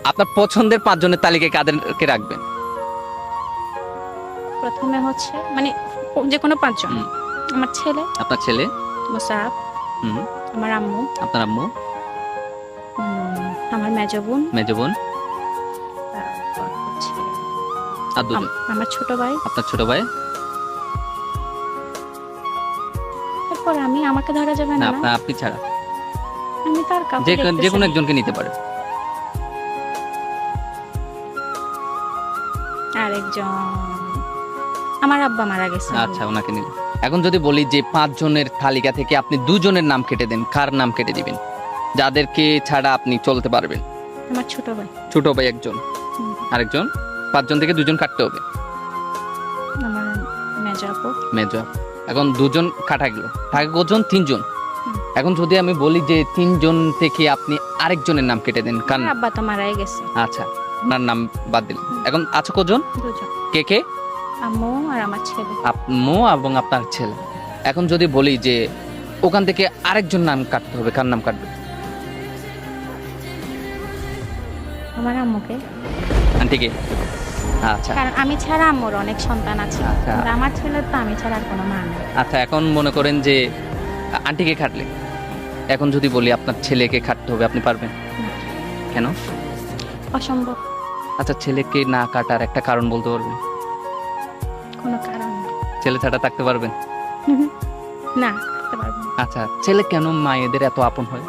আপনার পছন্দের 5 জনের তালিকায় কাদেরকে রাখবেন? প্রথমে হচ্ছে মানে যে কোনো 5 জন। হুম। আমার ছেলে আপনার ছেলে, মুসাব, হুম, আমার আম্মু, আপনার আম্মু, আমার মেজ বোন, মেজো বোন, তারপর হচ্ছে আর দুজন। আমার ছোট ভাই, আপনার ছোট ভাই। তারপর আমি। আমাকে ধরা যাবে না, না? আপনি ছাড়া আমি তার কাউকে যে দেখতেছি কোনো না। একজনকে নিতে পারে। আরেকজন আমার আব্বা মারা গেছে। আচ্ছা, ওনাকে নিন। এখন যদি বলি যে 5 জনের তালিকা থেকে আপনি 2 জনের নাম কেটে দেন, কার নাম কেটে দিবেন যাদেরকে ছাড়া আপনি চলতে পারবেন? আমার ছোট ভাই, ছোট ভাই একজন, হুম, আরেকজন। 5 জন থেকে 2 জন কাটতে হবে। আমার মেজ আপু, মেজো আপু। এখন 2 জন কাটা গেল, থাকে কজন? 3 জন। হুম। এখন যদি আমি বলি যে 3 জন থেকে আপনি আরেকজনের নাম কেটে দেন, কার আমার নাম? আব্বা তো মারাই গেছে। আচ্ছা, ওনার নাম বাদ দিলেন। এখন আছে কজন? 2 জন, কে কে? আম্মু আর আমার ছেলে। আম্মু এবং আপনার ছেলে। এখন যদি বলি যে ওখান থেকে আরেকজন নাম কাটতে হবে, কার নাম কাটবে? আমার আম্মুকে, আন্টিকে। আচ্ছা কারণ আমি ছাড়া আম্মুর অনেক সন্তান আছে, আচ্ছা। কিন্তু আমার ছেলের তো আমি ছাড়া আর কোনো মা নেই। আচ্ছা, এখন মনে করেন যে আন্টিকে খাটলে, এখন যদি বলি আপনার ছেলেকে খাটতে হবে, আপনি পারবেন? না, কেন? অসম্ভব। আচ্ছা, ছেলেকে না কাটার একটা কারণ বলতে পারবেন? কোনো কারণ নেই। ছেলে ছাড়া থাকতে পারবেন? না, করতে পারবো না। আচ্ছা, ছেলে কেন মায়েদের এত আপন হয়?